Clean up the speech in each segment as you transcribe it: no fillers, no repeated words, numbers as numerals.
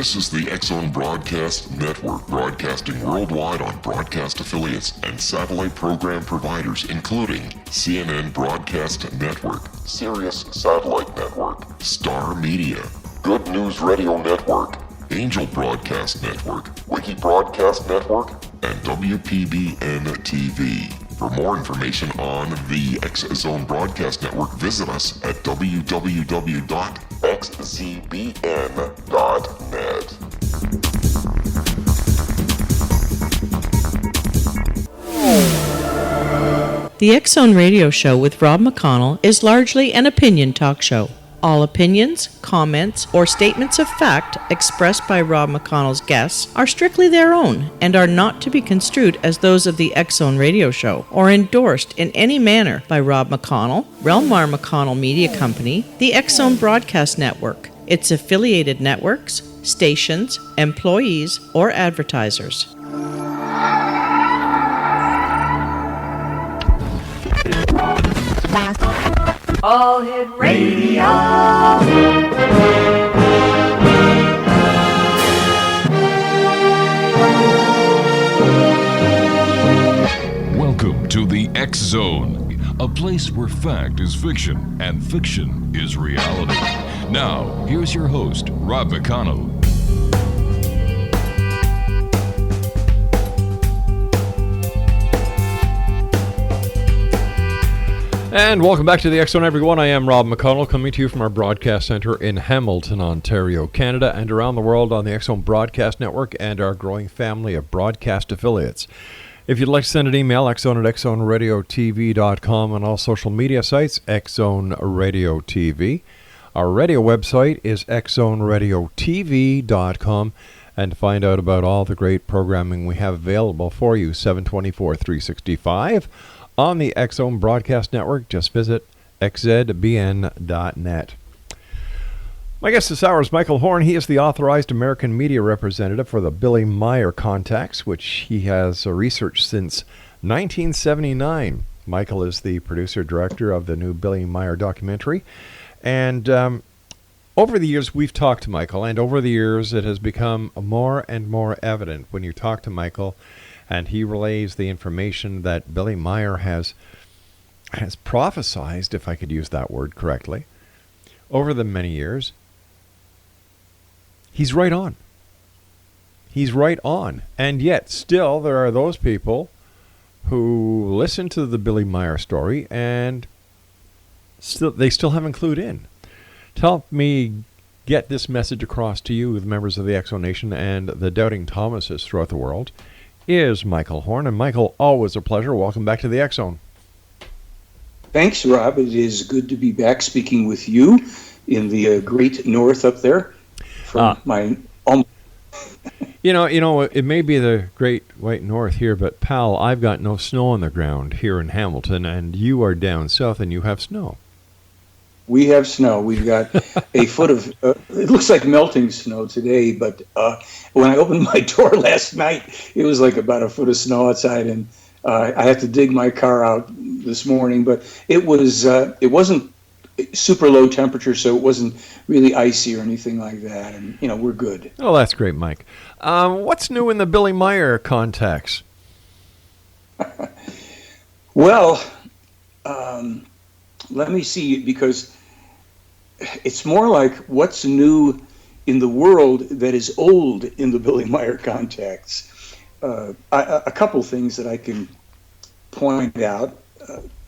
This is the X-Zone Broadcast Network, broadcasting worldwide on broadcast affiliates and satellite program providers, including CNN Broadcast Network, Sirius Satellite Network, Star Media, Good News Radio Network, Angel Broadcast Network, Wiki Broadcast Network, and WPBN TV. For more information on the X-Zone Broadcast Network, visit us at www.xzbn.net. The X-Zone Radio Show with Rob McConnell is largely an opinion talk show. All opinions, comments, or statements of fact expressed by Rob McConnell's guests are strictly their own and are not to be construed as those of the X-Zone Radio Show or endorsed in any manner by Rob McConnell, Relmar McConnell Media Company, the X-Zone Broadcast Network, its affiliated networks, stations, employees, or advertisers. All Hit Radio. Welcome to the X-Zone, a place where fact is fiction and fiction is reality. Now, here's your host, Rob McConnell. And welcome back to the X-Zone, everyone. I am Rob McConnell, coming to you from our broadcast center in Hamilton, Ontario, Canada, and around the world on the X-Zone Broadcast Network and our growing family of broadcast affiliates. If you'd like to send an email, xzone@xzoneradiotv.com, on all social media sites, X-Zone Radio TV. Our radio website is xzoneradiotv.com, and to find out about all the great programming we have available for you, 7/24/365, on the X-Zone Broadcast Network, just visit xzbn.net. My guest this hour is Michael Horn. He is the authorized American media representative for the Billy Meirs contacts, which he has researched since 1979. Michael is the producer-director of the new Billy Meirs documentary. And over the years, we've talked to Michael, and over the years, it has become more and more evident when you talk to Michael and he relays the information that Billy Meirs has prophesized, if I could use that word correctly, over the many years. He's right on. He's right on. And yet, still, there are those people who listen to the Billy Meirs story and they still haven't clued in. To help me get this message across to you, the members of the X-Zone Nation and the Doubting Thomases throughout the world, is Michael Horn. And Michael, always a pleasure. Welcome back to the X-Zone. Thanks, Rob. It is good to be back speaking with you in the great north up there. From my You know, it may be the great white north here, but pal, I've got no snow on the ground here in Hamilton, and you are down south and you have snow. We have snow. We've got a foot of, it looks like melting snow today, but when I opened my door last night, it was like about a foot of snow outside, and I had to dig my car out this morning, but it wasn't super low temperature, so it wasn't really icy or anything like that, and, we're good. Oh, that's great, Mike. What's new in the Billy Meirs contacts? Well, let me see, because it's more like what's new in the world that is old in the Billy Meirs contacts. A couple things that I can point out.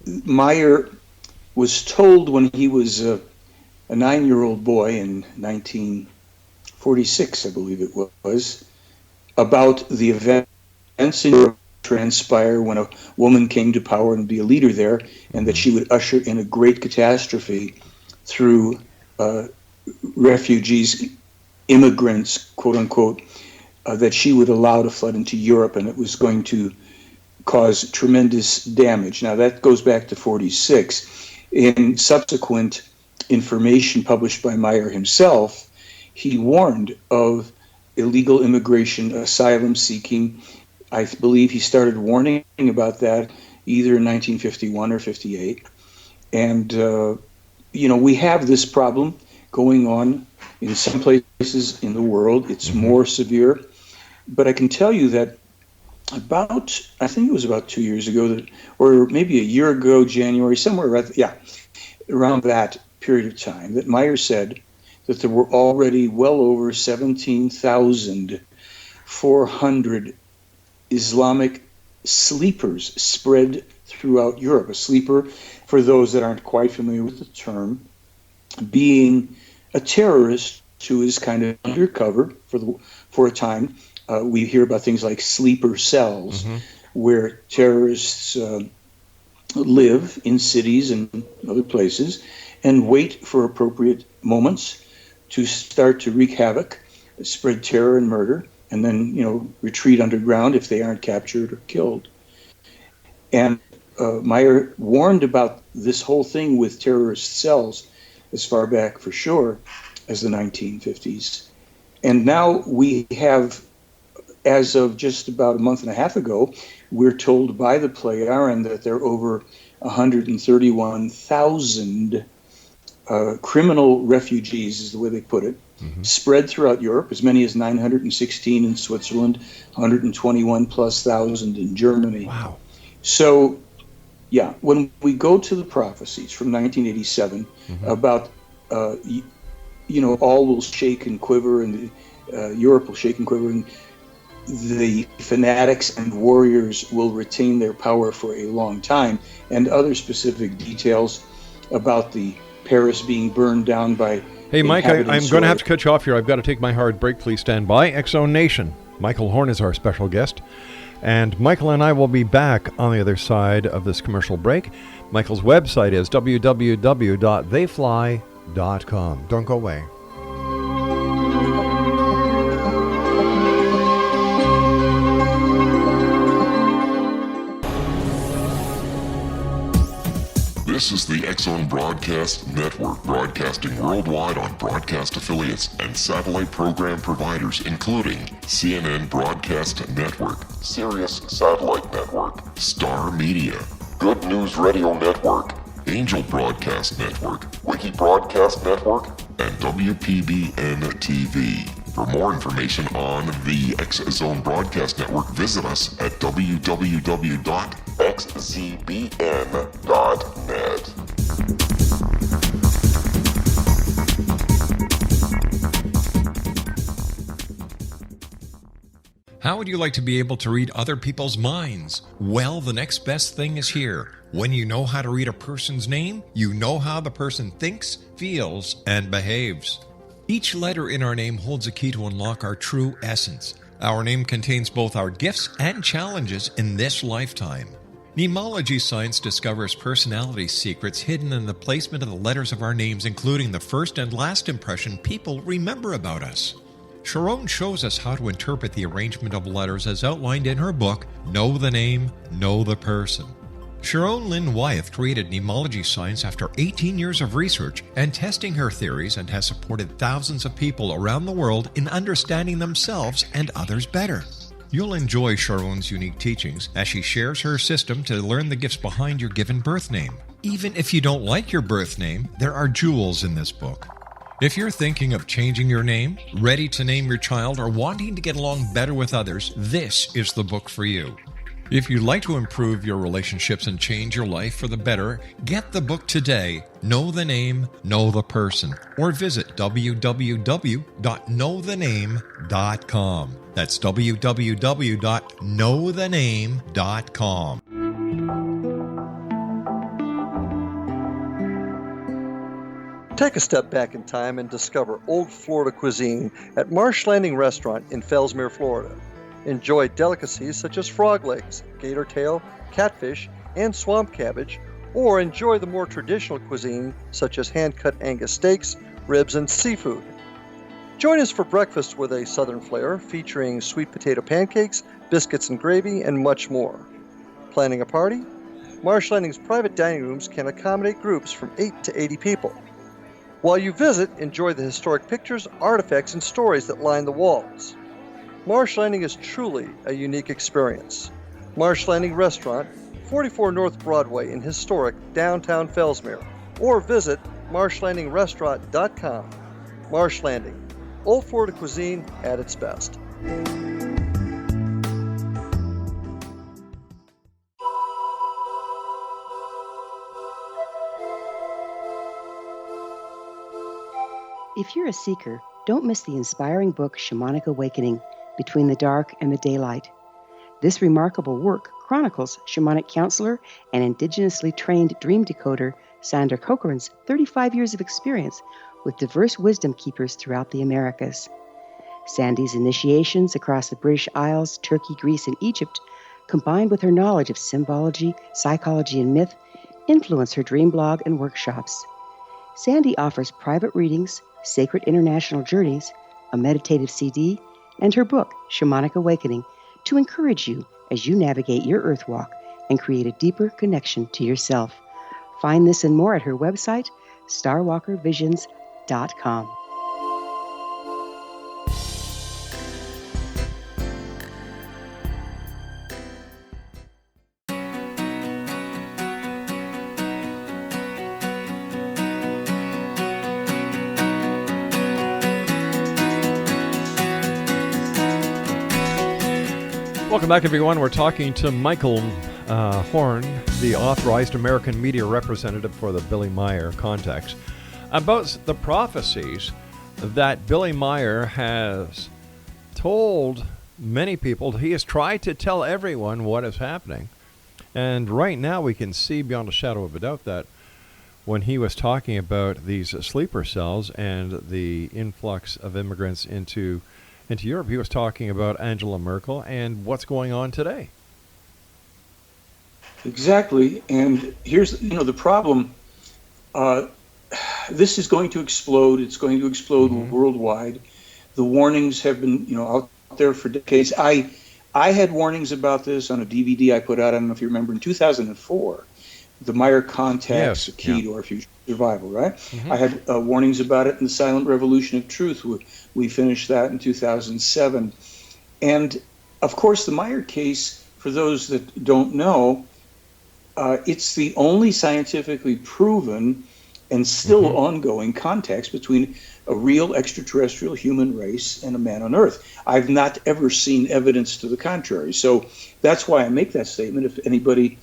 Meirs was told when he was a 9-year-old boy in 1946, I believe it was, about the events in Europe transpire when a woman came to power and be a leader there, and that she would usher in a great catastrophe through refugees, immigrants, quote unquote, that she would allow to flood into Europe, and it was going to cause tremendous damage. Now that goes back to 46. In subsequent information published by Meirs himself, he warned of illegal immigration, asylum seeking. I believe he started warning about that either in 1951 or 58. And, we have this problem going on In some places in the world, it's more severe. But I can tell you that I think it was about 2 years ago, or maybe a year ago, January, somewhere around that period of time, that Meirs said that there were already well over 17,400 Islamic sleepers spread throughout Europe. A sleeper, for those that aren't quite familiar with the term, being a terrorist who is kind of undercover for a time. We hear about things like sleeper cells, where terrorists live in cities and other places and wait for appropriate moments to start to wreak havoc, spread terror and murder, and then retreat underground if they aren't captured or killed. And Meirs warned about this whole thing with terrorist cells as far back, for sure, as the 1950s. And now we have, as of just about a month and a half ago, we're told by the Plejaren that there are over 131,000 criminal refugees, is the way they put it, spread throughout Europe, as many as 916 in Switzerland, 121 plus thousand in Germany. Wow. So, yeah, when we go to the prophecies from 1987 about, all will shake and quiver, and Europe will shake and quiver, and the fanatics and warriors will retain their power for a long time, and other specific details about the Paris being burned down by. Hey, Mike, I'm going to have to cut you off here. I've got to take my hard break. Please stand by. X-Zone Nation. Michael Horn is our special guest. And Michael and I will be back on the other side of this commercial break. Michael's website is www.theyfly.com. Don't go away. This is the X-Zone Broadcast Network, broadcasting worldwide on broadcast affiliates and satellite program providers, including CNN Broadcast Network, Sirius Satellite Network, Star Media, Good News Radio Network, Angel Broadcast Network, Wiki Broadcast Network, and WPBN TV. For more information on the X-Zone Broadcast Network, visit us at www.xzbn.net. How would you like to be able to read other people's minds? Well, the next best thing is here. When you know how to read a person's name, you know how the person thinks, feels, and behaves. Each letter in our name holds a key to unlock our true essence. Our name contains both our gifts and challenges in this lifetime. Mnemology science discovers personality secrets hidden in the placement of the letters of our names, including the first and last impression people remember about us. Sharon shows us how to interpret the arrangement of letters as outlined in her book, Know the Name, Know the Person. Sharon Lynn Wyeth created mnemology science after 18 years of research and testing her theories, and has supported thousands of people around the world in understanding themselves and others better. You'll enjoy Sharon's unique teachings as she shares her system to learn the gifts behind your given birth name. Even if you don't like your birth name, there are jewels in this book. If you're thinking of changing your name, ready to name your child, or wanting to get along better with others, this is the book for you. If you'd like to improve your relationships and change your life for the better, get the book today, Know the Name, Know the Person, or visit www.knowthename.com. That's www.knowthename.com. Take a step back in time and discover old Florida cuisine at Marsh Landing Restaurant in Fellsmere, Florida. Enjoy delicacies such as frog legs, gator tail, catfish, and swamp cabbage, or enjoy the more traditional cuisine such as hand-cut Angus steaks, ribs, and seafood. Join us for breakfast with a southern flair featuring sweet potato pancakes, biscuits and gravy, and much more. Planning a party? Marsh Landing's private dining rooms can accommodate groups from 8 to 80 people. While you visit, enjoy the historic pictures, artifacts, and stories that line the walls. Marsh Landing is truly a unique experience. Marsh Landing Restaurant, 44 North Broadway in historic downtown Fellsmere, or visit marshlandingrestaurant.com. Marsh Landing, Old Florida cuisine at its best. If you're a seeker, don't miss the inspiring book Shamanic Awakening, Between the Dark and the Daylight. This remarkable work chronicles shamanic counselor and indigenously trained dream decoder Sandra Cochran's 35 years of experience with diverse wisdom keepers throughout the Americas. Sandy's initiations across the British Isles, Turkey, Greece, and Egypt, combined with her knowledge of symbology, psychology, and myth, influence her dream blog and workshops. Sandy offers private readings, sacred international journeys, a meditative CD, and her book, Shamanic Awakening, to encourage you as you navigate your earth walk and create a deeper connection to yourself. Find this and more at her website, starwalkervisions.com. Welcome back, everyone. We're talking to Michael Horn, the authorized American media representative for the Billy Meier context, about the prophecies that Billy Meier has told many people. He has tried to tell everyone what is happening. And right now we can see beyond a shadow of a doubt that when he was talking about these sleeper cells and the influx of immigrants into Europe, he was talking about Angela Merkel and what's going on today. Exactly. And here's, the problem. This is going to explode. It's going to explode worldwide. The warnings have been, out there for decades. I had warnings about this on a DVD I put out, I don't know if you remember, in 2004. The Meier Contacts, Key to Our Future Survival, right? I had warnings about it in The Silent Revolution of Truth. We finished that in 2007. And, of course, the Meier case, for those that don't know, it's the only scientifically proven and still ongoing context between a real extraterrestrial human race and a man on Earth. I've not ever seen evidence to the contrary. So that's why I make that statement. If anybody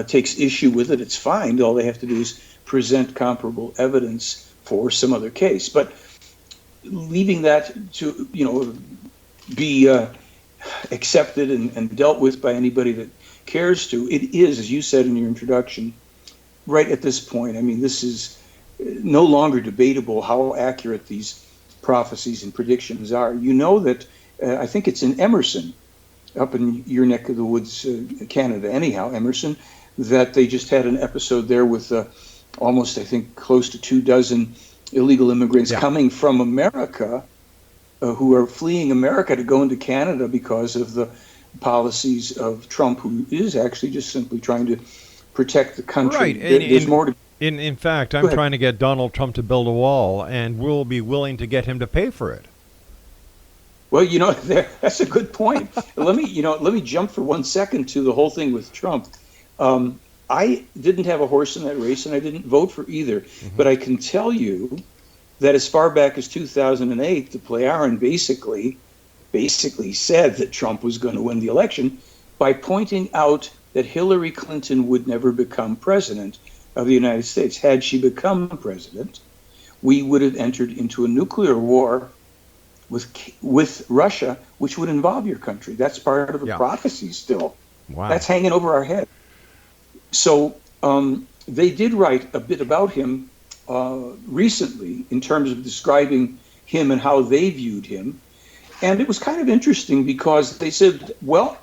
takes issue with it, it's fine. All they have to do is present comparable evidence for some other case. But leaving that to, be accepted and dealt with by anybody that cares to, it is, as you said in your introduction, right at this point. I mean, this is no longer debatable how accurate these prophecies and predictions are. You know that, I think it's in Emerson, up in your neck of the woods, Canada, anyhow, Emerson, that they just had an episode there with almost, I think, close to 24 illegal immigrants coming from America who are fleeing America to go into Canada because of the policies of Trump, who is actually just simply trying to protect the country. Right. There's more to... In fact, I'm trying to get Donald Trump to build a wall, and we'll be willing to get him to pay for it. Well, that's a good point. Let me jump for 1 second to the whole thing with Trump. I didn't have a horse in that race, and I didn't vote for either. But I can tell you that as far back as 2008, the Playaran basically said that Trump was going to win the election by pointing out that Hillary Clinton would never become president of the United States. Had she become president, we would have entered into a nuclear war with Russia, which would involve your country. That's part of the prophecy still. Wow. That's hanging over our head. So they did write a bit about him recently in terms of describing him and how they viewed him. And it was kind of interesting because they said, well,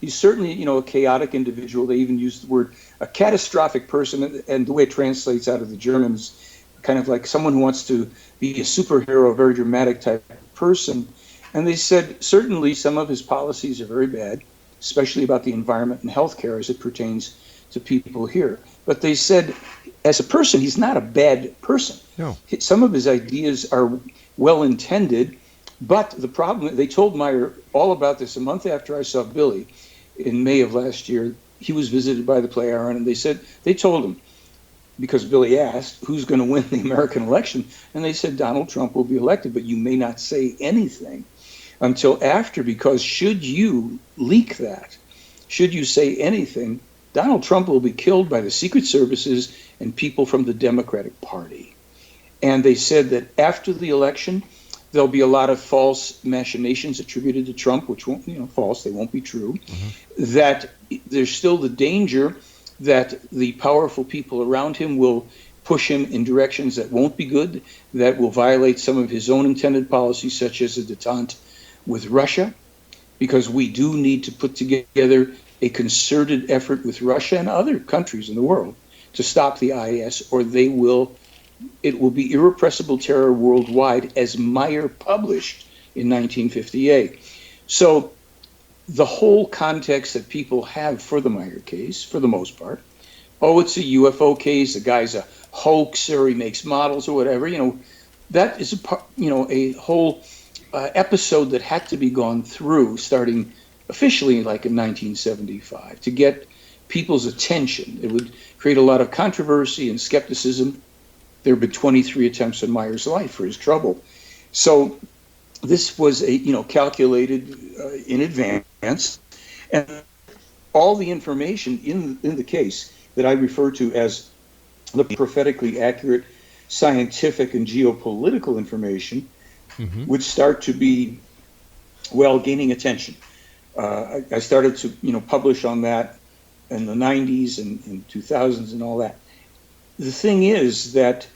he's certainly, a chaotic individual. They even used the word a catastrophic person, and the way it translates out of the German is kind of like someone who wants to be a superhero, a very dramatic type of person. And they said, certainly some of his policies are very bad, especially about the environment and healthcare as it pertains to people here. But they said, as a person, he's not a bad person. No. Some of his ideas are well-intended, but the problem, they told Meier all about this a month after I saw Billy in May of last year. He was visited by the Playaran, and they told him, because Billy asked, who's going to win the American election? And they said, Donald Trump will be elected, but you may not say anything until after, because should you leak that, should you say anything, Donald Trump will be killed by the Secret Services and people from the Democratic Party. And they said that after the election, there'll be a lot of false machinations attributed to Trump, which won't, false, they won't be true. That there's still the danger that the powerful people around him will push him in directions that won't be good, that will violate some of his own intended policies, such as a detente with Russia, because we do need to put together a concerted effort with Russia and other countries in the world to stop the IS, or it will be irrepressible terror worldwide, as Meirs published in 1958. So the whole context that people have for the Meirs case, for the most part, it's a UFO case, the guy's a hoaxer, he makes models or whatever, that is a whole episode that had to be gone through starting officially like in 1975 to get people's attention. It would create a lot of controversy and skepticism. There have been 23 attempts on Meirs' life for his trouble. So this was calculated in advance, and all the information in the case that I refer to as the prophetically accurate scientific and geopolitical information would start to be, gaining attention. I started to, publish on that in the 90s and 2000s and all that. The thing is that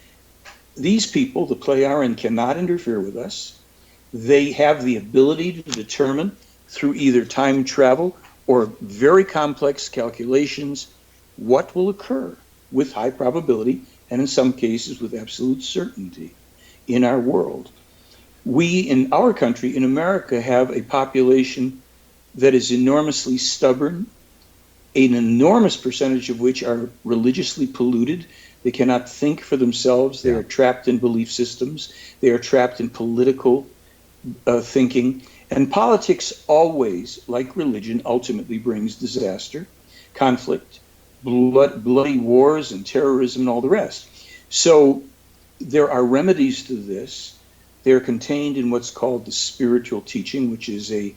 these people, the Plejaren, cannot interfere with us. They have the ability to determine through either time travel or very complex calculations what will occur with high probability and in some cases with absolute certainty in our world. We, in our country, in America, have a population that is enormously stubborn, an enormous percentage of which are religiously polluted. They cannot think for themselves. They are trapped in belief systems. They are trapped in political thinking. And politics always, like religion, ultimately brings disaster, conflict, bloody wars, and terrorism, and all the rest. So there are remedies to this. They're contained in what's called the spiritual teaching, which is a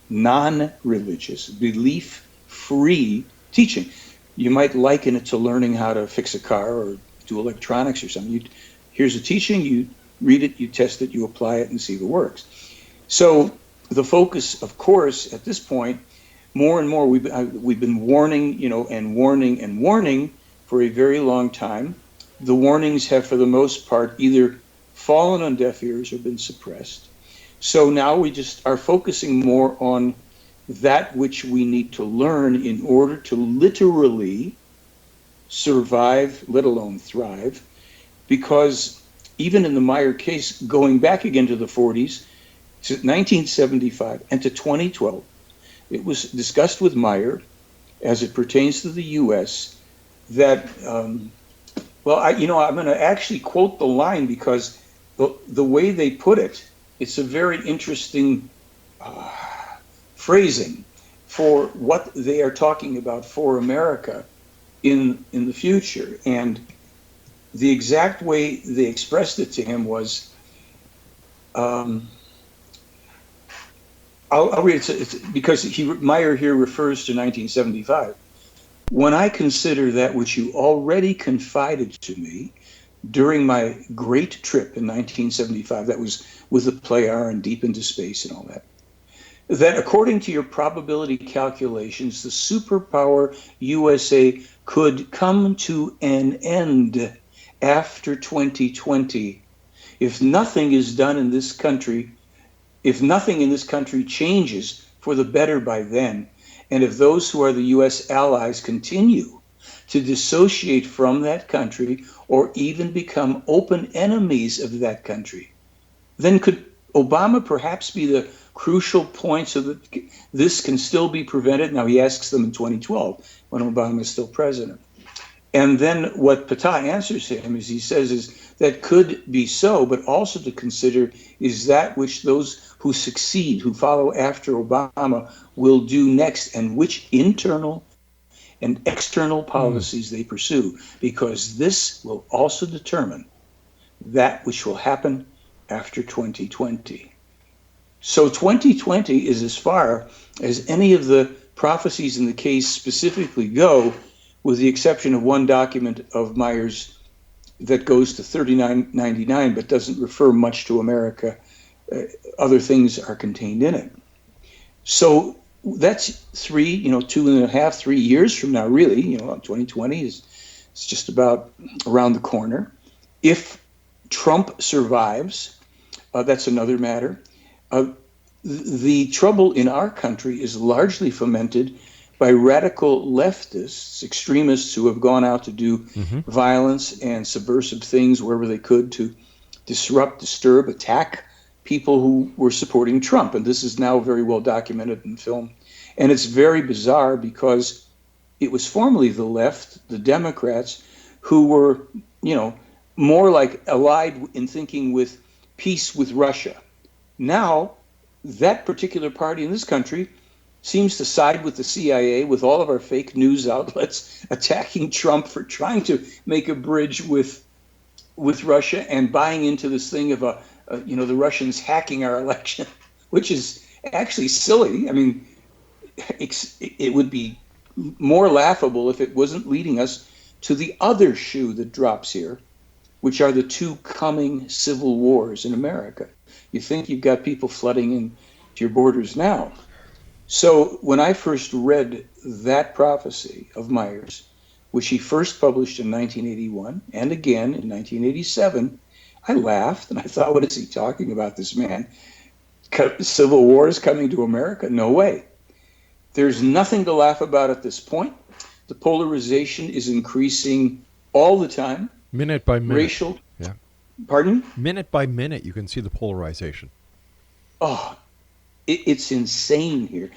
non-religious, belief-free teaching. You might liken it to learning how to fix a car or do electronics or something. Here's a teaching, you read it, you test it, you apply it, and see if it works. So the focus, of course, at this point, more and more, we've been warning, and warning for a very long time. The warnings have, for the most part, either fallen on deaf ears or been suppressed. So now we just are focusing more on that which we need to learn in order to literally survive, let alone thrive, because even in the Meirs case, going back again to the 40s, to 1975 and to 2012, it was discussed with Meirs as it pertains to the U.S. that, I'm going to actually quote the line because the way they put it, it's a very interesting phrasing for what they are talking about for America in the future. And the exact way they expressed it to him was, I'll read it, it's because Meirs here refers to 1975. When I consider that which you already confided to me during my great trip in 1975, that was with the Plejaren deep into space and all that according to your probability calculations, the superpower USA could come to an end after 2020 if nothing is done in this country, if nothing in this country changes for the better by then, and if those who are the U.S. allies continue to dissociate from that country or even become open enemies of that country, then could Obama perhaps be the crucial point so that this can still be prevented? Now, he asks them in 2012 when Obama is still president. And then what Ptah answers him is he says is that could be so, but also to consider is that which those who succeed, who follow after Obama, will do next, and which internal and external policies they pursue, because this will also determine that which will happen after 2020. So 2020 is as far as any of the prophecies in the case specifically go, with the exception of one document of Meirs that goes to 3999 but doesn't refer much to America. Other things are contained in it. So that's 2.5, 3 years from now, really. 2020 is just about around the corner. If Trump survives, that's another matter. The trouble in our country is largely fomented by radical leftists, extremists who have gone out to do violence and subversive things wherever they could to disrupt, disturb, attack people who were supporting Trump. And this is now very well documented in film. And it's very bizarre because it was formerly the left, the Democrats, who were, more like allied in thinking with peace with Russia. Now, that particular party in this country seems to side with the CIA, with all of our fake news outlets attacking Trump for trying to make a bridge with Russia and buying into this thing of the Russians hacking our election, which is actually silly. I mean, it would be more laughable if it wasn't leading us to the other shoe that drops here, which are the two coming civil wars in America. You think you've got people flooding into your borders now. So when I first read that prophecy of Meirs, which he first published in 1981 and again in 1987, I laughed and I thought, what is he talking about, this man? Civil wars coming to America? No way. There's nothing to laugh about at this point. The polarization is increasing all the time. Minute by minute. Racial. Yeah. Pardon? Minute by minute, you can see the polarization. Oh, it's insane here.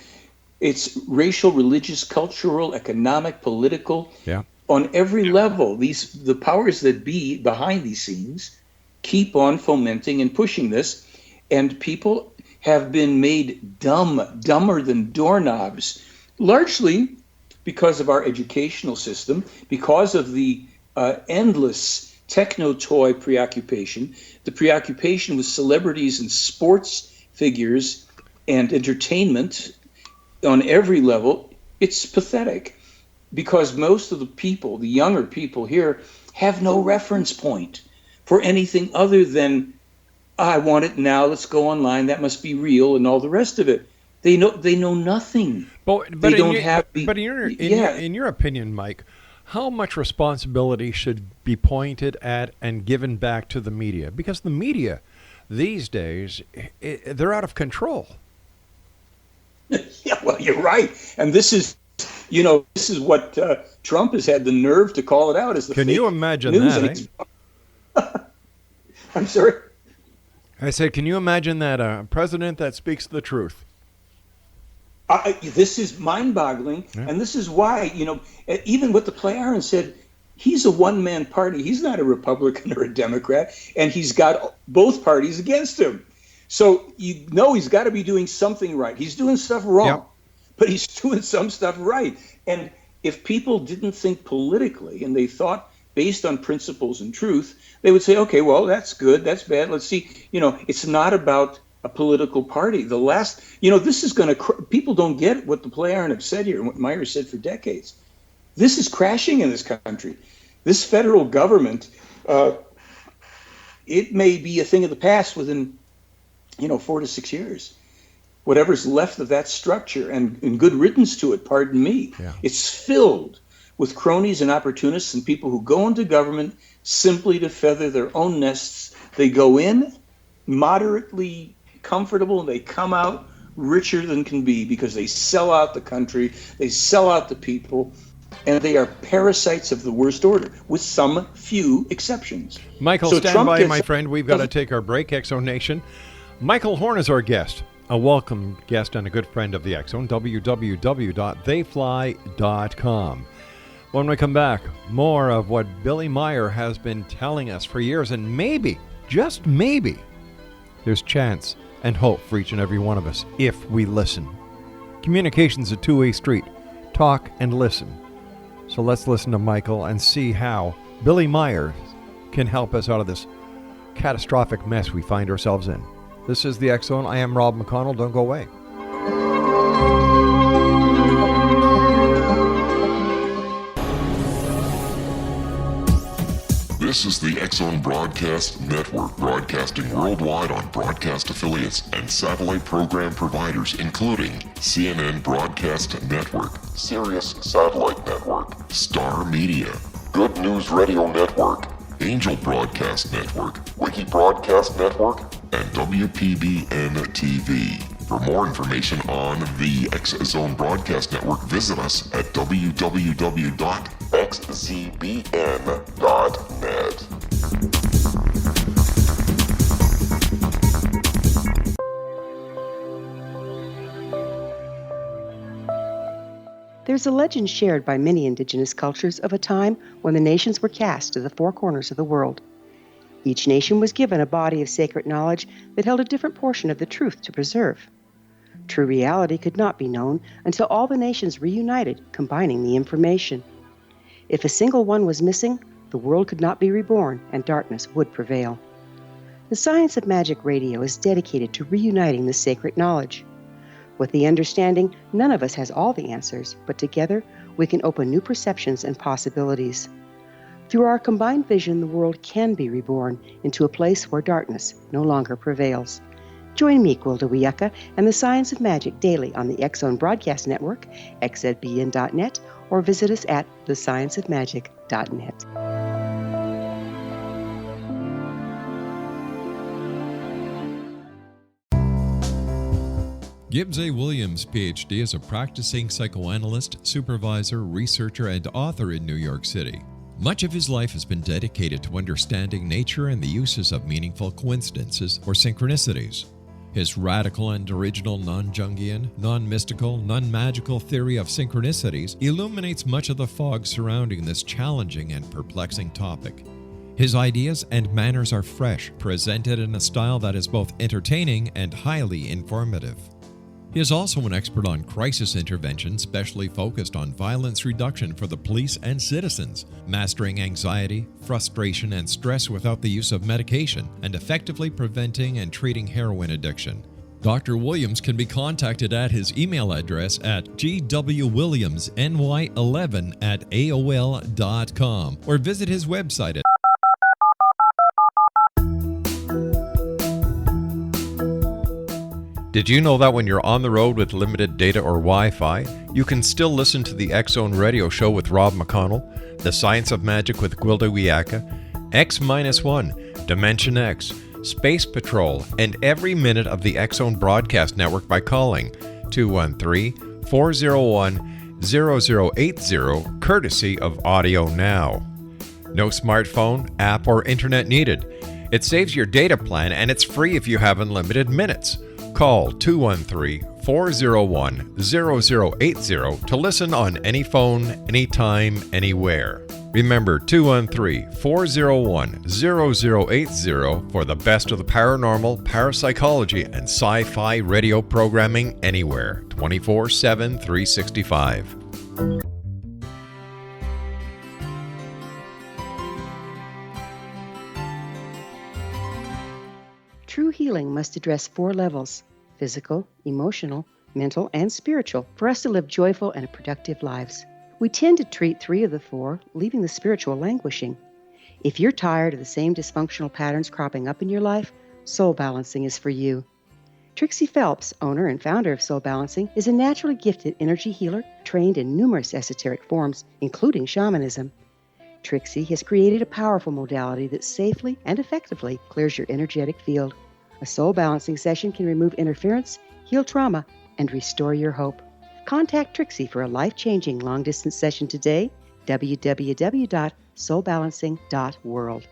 It's racial, religious, cultural, economic, political. Yeah. On every level, the powers that be behind these scenes keep on fomenting and pushing this, and people have been made dumber than doorknobs, largely because of our educational system, because of the endless techno-toy preoccupation, the preoccupation with celebrities and sports figures and entertainment on every level. It's pathetic because most of the people, the younger people here, have no reference point for anything other than, I want it now, let's go online, that must be real, and all the rest of it. They know nothing. But in your opinion, Mike, how much responsibility should be pointed at and given back to the media? Because the media these days, they're out of control. Yeah, well, you're right. And this is what Trump has had the nerve to call it out as the Can fake you imagine news. that? I'm sorry? I said, can you imagine that a president that speaks the truth? This is mind-boggling, and this is why, even what the Play-Aaron said, he's a one-man party. He's not a Republican or a Democrat, and he's got both parties against him. So he's got to be doing something right. He's doing stuff wrong, but he's doing some stuff right. And if people didn't think politically and they thought based on principles and truth, they would say, okay, well, that's good, that's bad. Let's see. It's not about a political party. This is going to, people don't get what the Play-Aaron have said here and what Meirs said for decades. This is crashing in this country. This federal government, it may be a thing of the past within 4 to 6 years. Whatever's left of that structure, and good riddance to it, pardon me. Yeah. It's filled with cronies and opportunists and people who go into government simply to feather their own nests. They go in moderately comfortable and they come out richer than can be because they sell out the country, they sell out the people, and they are parasites of the worst order, with some few exceptions. Michael, So stand Trump by, gets- my friend. We've got to take our break. X-Zone Nation. Michael Horn is our guest, a welcome guest and a good friend of the X-Zone, www.theyfly.com. When we come back, more of what Billy Meier has been telling us for years, and maybe, just maybe, there's chance and hope for each and every one of us if we listen. Communication's a two-way street. Talk and listen. So let's listen to Michael and see how Billy Meirs can help us out of this catastrophic mess we find ourselves in. This is the X Zone. I am Rob McConnell. Don't go away. This is the X Zone Broadcast Network, broadcasting worldwide on broadcast affiliates and satellite program providers, including CNN Broadcast Network, Sirius Satellite Network, Star Media, Good News Radio Network, Angel Broadcast Network, Wiki Broadcast Network, and WPBN TV. For more information on the X Zone Broadcast Network, visit us at www.xzbn.net. There's a legend shared by many indigenous cultures of a time when the nations were cast to the four corners of the world. Each nation was given a body of sacred knowledge that held a different portion of the truth to preserve. True reality could not be known until all the nations reunited, combining the information. If a single one was missing, the world could not be reborn and darkness would prevail. The Science of Magic Radio is dedicated to reuniting the sacred knowledge. With the understanding, none of us has all the answers, but together we can open new perceptions and possibilities. Through our combined vision, the world can be reborn into a place where darkness no longer prevails. Join me, Gwilda Wiyaka, and the Science of Magic daily on the X Zone Broadcast Network, xzbn.net, or visit us at thescienceofmagic.net. Gibbs A. Williams, Ph.D., is a practicing psychoanalyst, supervisor, researcher, and author in New York City. Much of his life has been dedicated to understanding nature and the uses of meaningful coincidences or synchronicities. His radical and original non-Jungian, non-mystical, non-magical theory of synchronicities illuminates much of the fog surrounding this challenging and perplexing topic. His ideas and manners are fresh, presented in a style that is both entertaining and highly informative. He is also an expert on crisis intervention, specially focused on violence reduction for the police and citizens, mastering anxiety, frustration, and stress without the use of medication, and effectively preventing and treating heroin addiction. Dr. Williams can be contacted at his email address at gwwilliamsny11@aol.com or visit his website at Did you know that when you're on the road with limited data or Wi-Fi, you can still listen to the X Zone Radio Show with Rob McConnell, The Science of Magic with Gwilda Wiyaka, X-1, Dimension X, Space Patrol, and every minute of the X Zone Broadcast Network by calling 213-401-0080, courtesy of Audio Now. No smartphone, app, or internet needed. It saves your data plan and it's free if you have unlimited minutes. Call 213-401-0080 to listen on any phone, anytime, anywhere. Remember 213-401-0080 for the best of the paranormal, parapsychology, and sci-fi radio programming anywhere, 24/7, 365. True healing must address 4 levels: physical, emotional, mental, and spiritual, for us to live joyful and productive lives. We tend to treat 3 of the 4, leaving the spiritual languishing. If you're tired of the same dysfunctional patterns cropping up in your life, Soul Balancing is for you. Trixie Phelps, owner and founder of Soul Balancing, is a naturally gifted energy healer trained in numerous esoteric forms, including shamanism. Trixie has created a powerful modality that safely and effectively clears your energetic field. A soul balancing session can remove interference, heal trauma, and restore your hope. Contact Trixie for a life-changing long-distance session today, www.soulbalancing.world.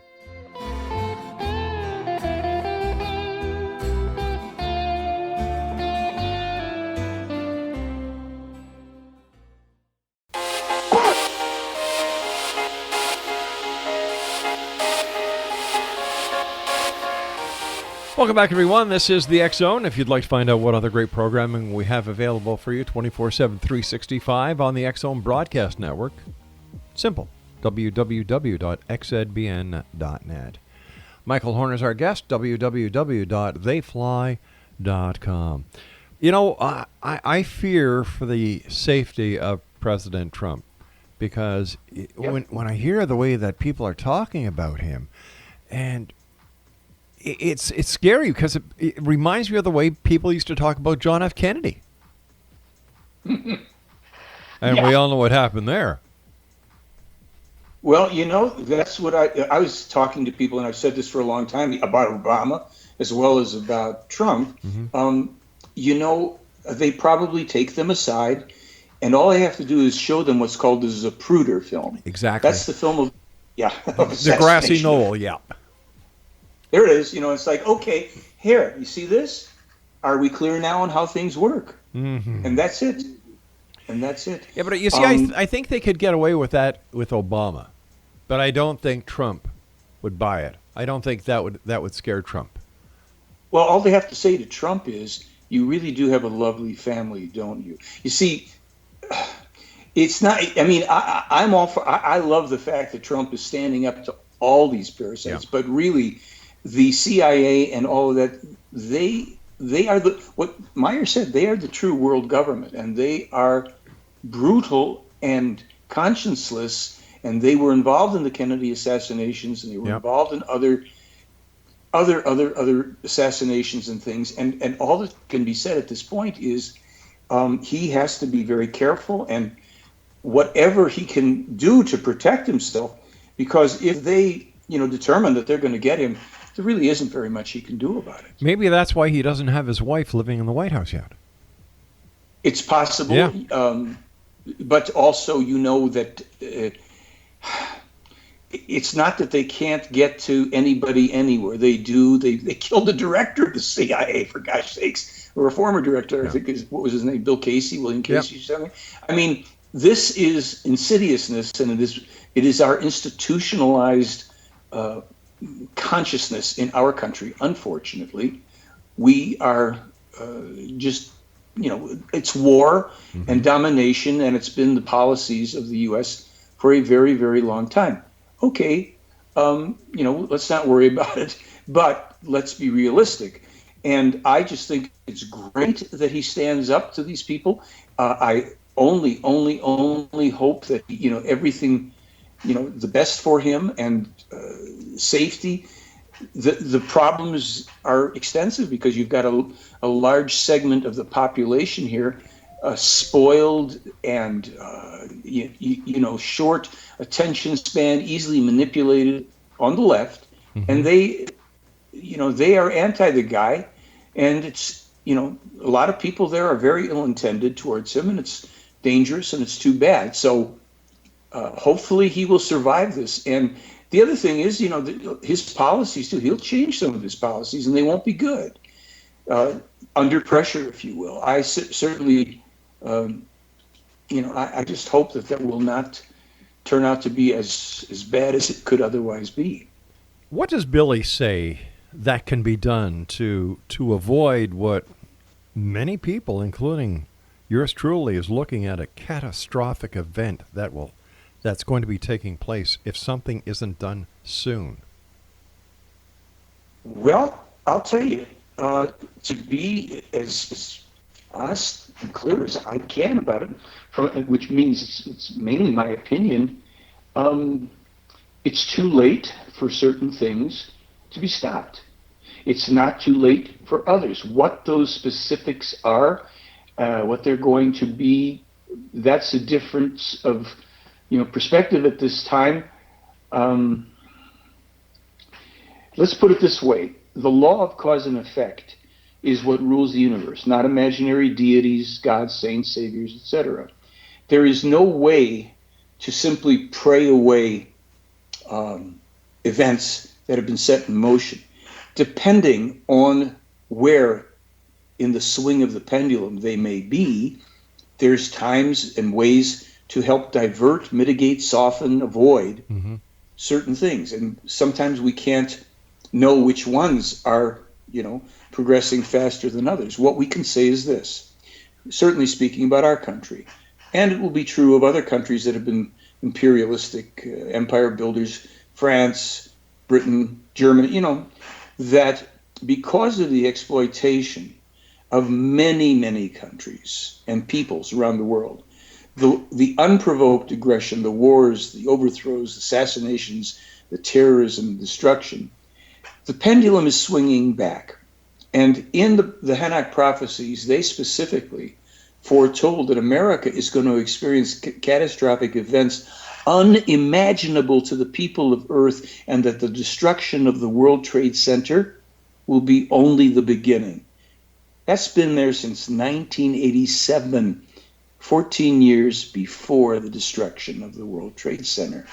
Welcome back, everyone. This is the X Zone. If you'd like to find out what other great programming we have available for you 24/7, 365 on the X Zone Broadcast Network, Simple. www.xzbn.net. Michael Horn is our guest. www.theyfly.com. You know, I fear for the safety of President Trump because when I hear the way that people are talking about him, and it's scary because it reminds me of the way people used to talk about John F. Kennedy. And we all know what happened there. Well, you know, that's what I was talking to people, and I've said this for a long time, about Obama as well as about Trump. You know, they probably take them aside, and all they have to do is show them what's called the Zapruder film. Exactly. That's the film of, the grassy knoll, yeah. There it is. You know, it's like, okay, here, you see this? Are we clear now on how things work? And that's it. And that's it. Yeah, but you see, I think they could get away with that with Obama, but I don't think Trump would buy it. I don't think that would scare Trump. Well, all they have to say to Trump is, you really do have a lovely family, don't you? You see, it's not, I mean, I'm all for, I love the fact that Trump is standing up to all these parasites, but really, the CIA and all of that, they are what Meirs said, they are the true world government, and they are brutal and conscienceless, and they were involved in the Kennedy assassinations, and they were involved in other assassinations and things, and all that can be said at this point is he has to be very careful, and whatever he can do to protect himself, because if they determine that they're going to get him, there really isn't very much he can do about it. Maybe that's why he doesn't have his wife living in the White House yet. It's possible, but also that it's not that they can't get to anybody anywhere. They do. They killed the director of the CIA, for gosh sakes, or a former director. I think what was his name? William Casey, or something. I mean, this is insidiousness, and it is our institutionalized consciousness in our country. Unfortunately, we are just, it's war and domination, and it's been the policies of the U.S. for a very, very long time. Okay, let's not worry about it, but let's be realistic. And I just think it's great that he stands up to these people. I only hope that, everything, the best for him and safety. The problems are extensive because you've got a large segment of the population here spoiled and short attention span, easily manipulated on the left, and they are anti the guy, and it's a lot of people there are very ill-intended towards him, and it's dangerous and it's too bad. So hopefully he will survive this. And the other thing is, his policies too. He'll change some of his policies, and they won't be good. Under pressure, if you will. I certainly, I just hope that will not turn out to be as bad as it could otherwise be. What does Billy say that can be done to avoid what many people, including yours truly, is looking at a catastrophic event that's going to be taking place if something isn't done soon? Well, I'll tell you, to be as honest and clear as I can about it, which means it's mainly my opinion, it's too late for certain things to be stopped. It's not too late for others. What those specifics are, what they're going to be, that's a difference of perspective at this time. Let's put it this way. The law of cause and effect is what rules the universe, not imaginary deities, gods, saints, saviors, etc. There is no way to simply pray away events that have been set in motion. Depending on where in the swing of the pendulum they may be, there's times and ways to help divert, mitigate, soften, avoid certain things. And sometimes we can't know which ones are, progressing faster than others. What we can say is this, certainly speaking about our country, and it will be true of other countries that have been imperialistic empire builders, France, Britain, Germany, that because of the exploitation of many, many countries and peoples around the world, the unprovoked aggression, the wars, the overthrows, assassinations, the terrorism, destruction, the pendulum is swinging back. And in the Hanok Prophecies, they specifically foretold that America is going to experience catastrophic events unimaginable to the people of Earth, and that the destruction of the World Trade Center will be only the beginning. That's been there since 1987, 14 years before the destruction of the World Trade Center.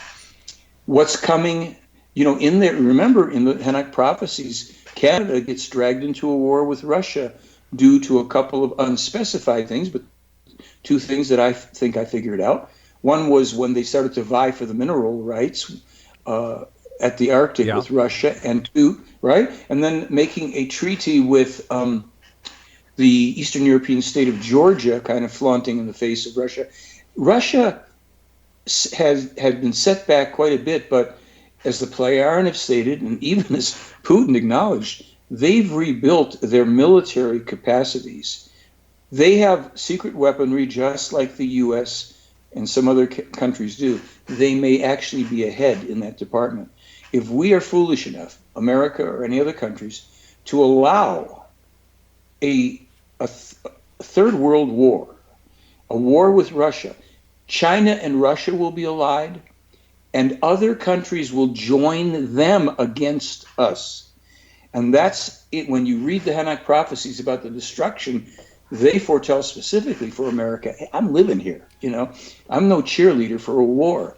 What's coming, in there, remember in the Hanok Prophecies, Canada gets dragged into a war with Russia due to a couple of unspecified things, but two things that I think I figured out. One was when they started to vie for the mineral rights at the Arctic with Russia, and two, right? And then making a treaty with the Eastern European state of Georgia, kind of flaunting in the face of Russia. Russia had been set back quite a bit, but as the Plejaren have stated, and even as Putin acknowledged, they've rebuilt their military capacities. They have secret weaponry just like the U.S. and some other countries do. They may actually be ahead in that department. If we are foolish enough, America or any other countries, to allow a third world war, a war with Russia, China and Russia will be allied, and other countries will join them against us. And that's it. When you read the Hanok Prophecies about the destruction, they foretell specifically for America. Hey, I'm living here, I'm no cheerleader for a war.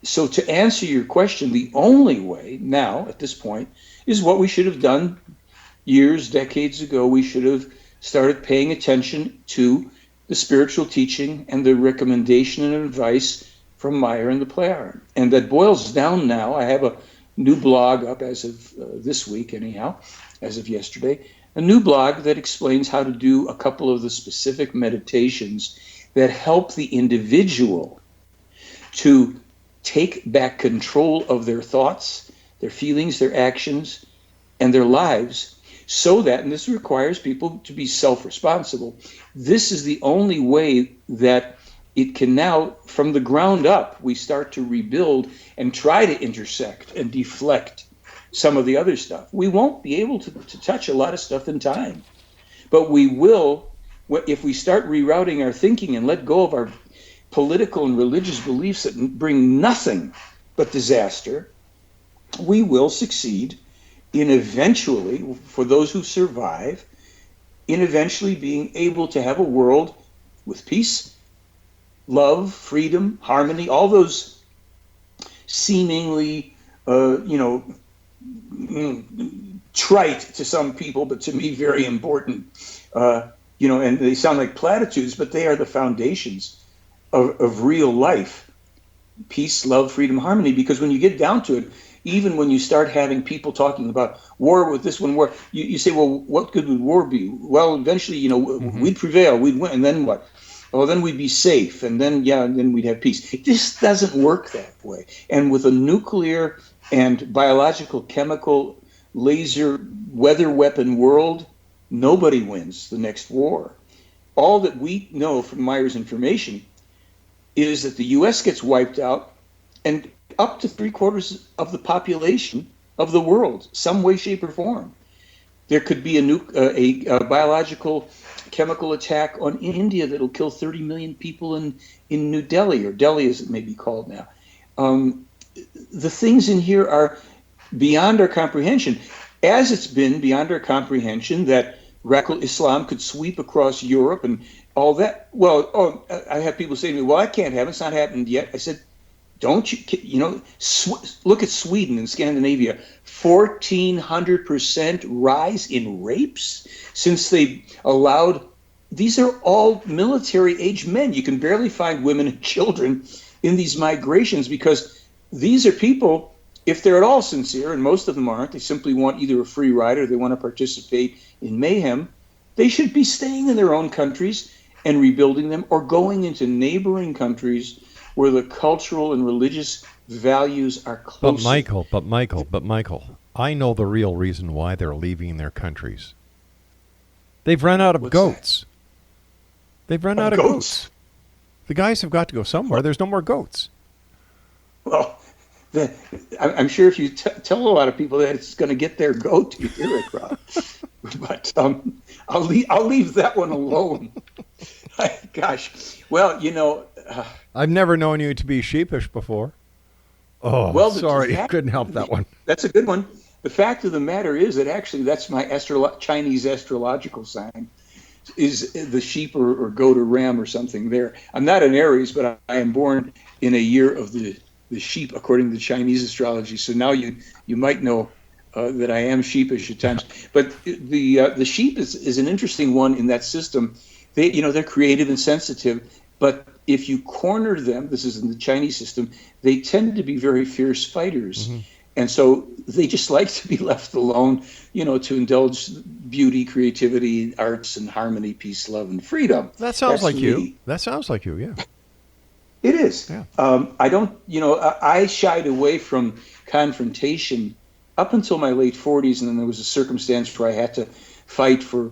So to answer your question, the only way now at this point is what we should have done years, decades ago. We should have started paying attention to the spiritual teaching and the recommendation and advice from Meirs and the Plejaren. And that boils down now. I have a new blog up as of this week, anyhow, as of yesterday, a new blog that explains how to do a couple of the specific meditations that help the individual to take back control of their thoughts, their feelings, their actions, and their lives, so that, and this requires people to be self-responsible, this is the only way that it can now, from the ground up, we start to rebuild and try to intersect and deflect some of the other stuff. We won't be able to touch a lot of stuff in time, but we will, if we start rerouting our thinking and let go of our political and religious beliefs that bring nothing but disaster, we will succeed in eventually, for those who survive, in eventually being able to have a world with peace, love, freedom, harmony, all those seemingly, trite to some people, but to me very important, and they sound like platitudes, but they are the foundations of real life. Peace, love, freedom, harmony, because when you get down to it, even when you start having people talking about war with this one, war, you say, well, what good would war be? Well, eventually, we'd prevail, we'd win, and then what? Well, then we'd be safe, and then we'd have peace. This doesn't work that way. And with a nuclear and biological, chemical, laser, weather weapon world, nobody wins the next war. All that we know from Meirs information is that the U.S. gets wiped out, and up to 3/4 of the population of the world, some way, shape, or form. There could be a biological, chemical attack on India that'll kill 30 million people in New Delhi, or Delhi as it may be called now. The things in here are beyond our comprehension, as it's been beyond our comprehension that radical Islam could sweep across Europe and all that. Well, I have people say to me, well, that can't happen. It's not happened yet. I said, don't you, look at Sweden and Scandinavia, 1,400% rise in rapes since they allowed, these are all military-age men. You can barely find women and children in these migrations because these are people, if they're at all sincere, and most of them aren't, they simply want either a free ride or they want to participate in mayhem, they should be staying in their own countries and rebuilding them, or going into neighboring countries where the cultural and religious values are closer. But Michael, I know the real reason why they're leaving their countries. They've run out of What's goats. that? They've run out of goats. The guys have got to go somewhere. There's no more goats. Well, I'm sure if you tell a lot of people that, it's going to get their goat to hear it, Rob. But I'll leave that one alone. Gosh, well, I've never known you to be sheepish before. Oh, well, sorry, I couldn't help that one. That's a good one. The fact of the matter is that actually that's my Chinese astrological sign, is the sheep or goat or ram or something there. I'm not an Aries, but I am born in a year of the sheep according to Chinese astrology. So now you might know that I am sheepish at times. But the sheep is an interesting one in that system. They're creative and sensitive, but if you corner them, this is in the Chinese system, they tend to be very fierce fighters. Mm-hmm. And so they just like to be left alone, to indulge beauty, creativity, arts, and harmony, peace, love, and freedom. That sounds like you. That sounds like you, yeah. It is. Yeah. I shied away from confrontation up until my late 40s, and then there was a circumstance where I had to fight for,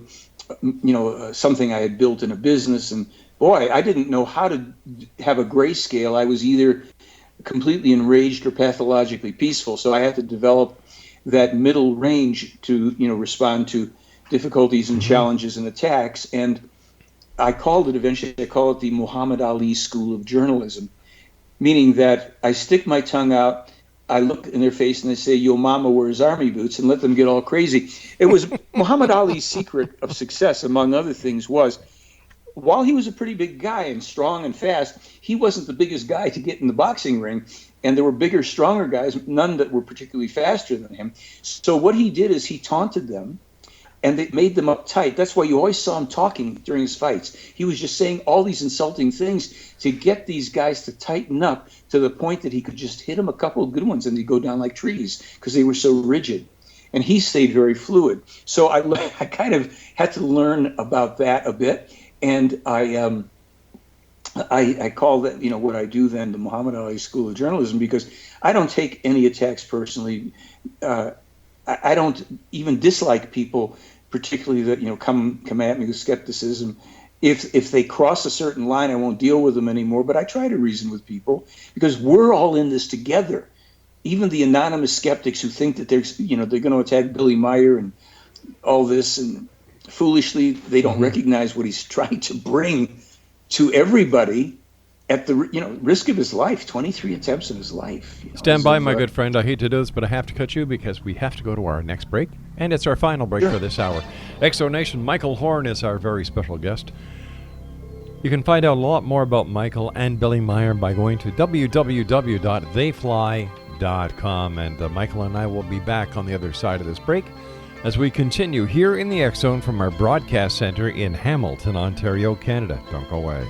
something I had built in a business. And boy, I didn't know how to have a grayscale. I was either completely enraged or pathologically peaceful. So I had to develop that middle range to, respond to difficulties and challenges and attacks. And I call it the Muhammad Ali School of Journalism, meaning that I stick my tongue out, I look in their face and I say, "Yo mama wears army boots," and let them get all crazy. It was Muhammad Ali's secret of success, among other things, was while he was a pretty big guy and strong and fast, he wasn't the biggest guy to get in the boxing ring. And there were bigger, stronger guys, none that were particularly faster than him. So what he did is he taunted them, and it made them uptight. That's why you always saw him talking during his fights. He was just saying all these insulting things to get these guys to tighten up to the point that he could just hit them a couple of good ones and they'd go down like trees because they were so rigid. And he stayed very fluid. So I kind of had to learn about that a bit. And I call that, what I do then, the Muhammad Ali School of Journalism, because I don't take any attacks personally. I don't even dislike people, particularly that come at me with skepticism. If they cross a certain line, I won't deal with them anymore. But I try to reason with people because we're all in this together. Even the anonymous skeptics who think that they're going to attack Billy Meirs and all this, and foolishly they don't recognize what he's trying to bring to everybody at the risk of his life. 23 attempts in his life. Stand by, my good friend. I hate to do this, but I have to cut you because we have to go to our next break, and it's our final break for this hour. Exonation, Michael Horn is our very special guest. You can find out a lot more about Michael and Billy Meirs by going to www.theyfly.com, and Michael and I will be back on the other side of this break as we continue here in the X Zone from our broadcast center in Hamilton, Ontario, Canada. Don't go away.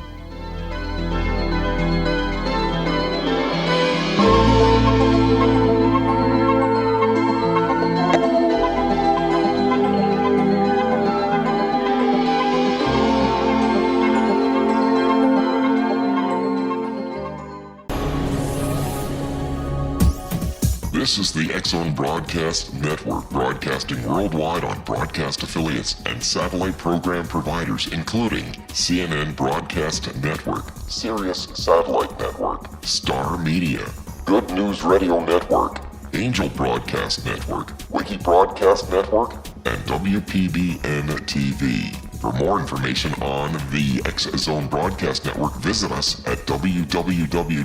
This is the X Zone Broadcast Network, broadcasting worldwide on broadcast affiliates and satellite program providers, including CNN Broadcast Network, Sirius Satellite Network, Star Media, Good News Radio Network, Angel Broadcast Network, Wiki Broadcast Network, and WPBN TV. For more information on the X Zone Broadcast Network, visit us at www.xzbn.net.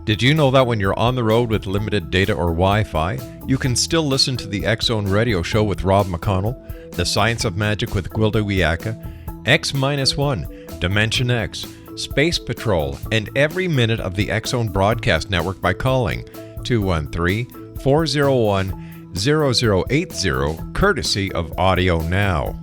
Did you know that when you're on the road with limited data or Wi-Fi, you can still listen to the X Zone Radio Show with Rob McConnell, The Science of Magic with Gwilda Wiyaka, X-1, Dimension X, Space Patrol, and every minute of the X Zone Broadcast Network by calling 213-401-0080, courtesy of Audio Now.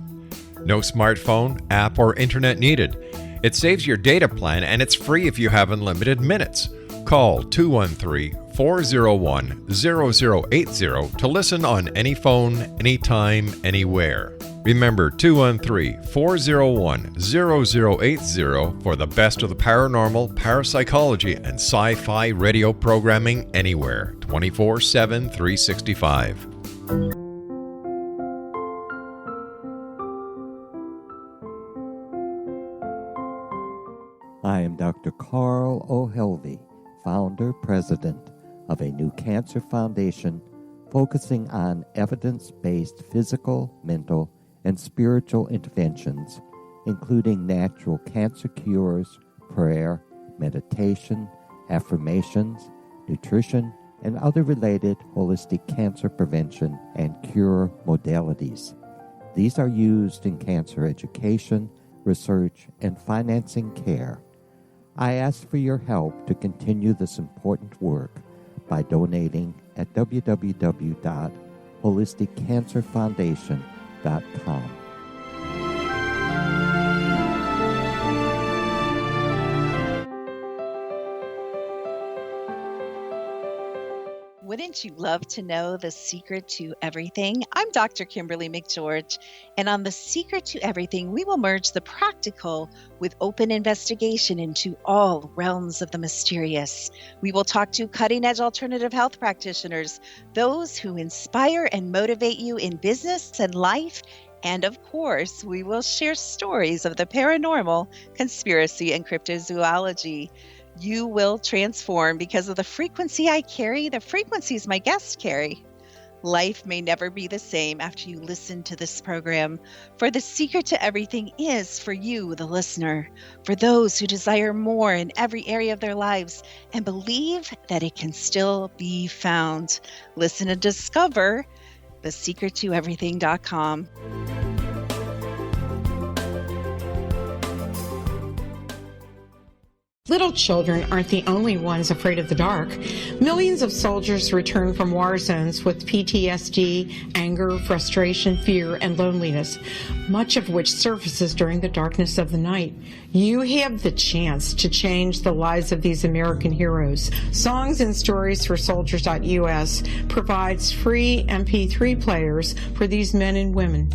No smartphone, app, or internet needed. It saves your data plan, and it's free if you have unlimited minutes. Call 213-401-0080 to listen on any phone, anytime, anywhere. Remember 213-401-0080 for the best of the paranormal, parapsychology, and sci-fi radio programming anywhere, 24/7, 365. I am Dr. Carl O'Helvey, founder, president of a new cancer foundation focusing on evidence-based physical, mental, and spiritual interventions, including natural cancer cures, prayer, meditation, affirmations, nutrition, and other related holistic cancer prevention and cure modalities. These are used in cancer education, research, and financing care. I ask for your help to continue this important work by donating at www.holisticcancerfoundation.com. Wouldn't you love to know the secret to everything? I'm Dr. Kimberly McGeorge, and on The Secret to Everything, we will merge the practical with open investigation into all realms of the mysterious. We will talk to cutting-edge alternative health practitioners, those who inspire and motivate you in business and life, and of course, we will share stories of the paranormal, conspiracy, and cryptozoology. You will transform because of the frequency I carry, the frequencies my guests carry. Life may never be the same after you listen to this program, for the secret to everything is for you, the listener, for those who desire more in every area of their lives and believe that it can still be found. Listen and discover thesecrettoeverything.com. Little children aren't the only ones afraid of the dark. Millions of soldiers return from war zones with PTSD, anger, frustration, fear, and loneliness, much of which surfaces during the darkness of the night. You have the chance to change the lives of these American heroes. Songs and Stories for Soldiers.us provides free MP3 players for these men and women.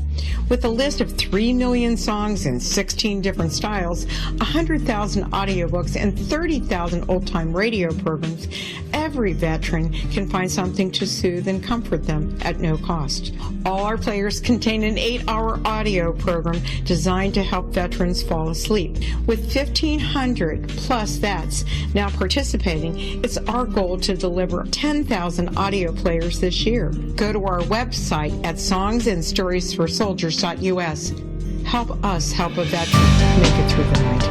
With a list of 3 million songs in 16 different styles, 100,000 audiobooks, and 30,000 old-time radio programs, every veteran can find something to soothe and comfort them at no cost. All our players contain an 8-hour audio program designed to help veterans fall asleep. With 1,500 plus vets now participating, it's our goal to deliver 10,000 audio players this year. Go to our website at songsandstoriesforsoldiers.us. Help us help a veteran make it through the night.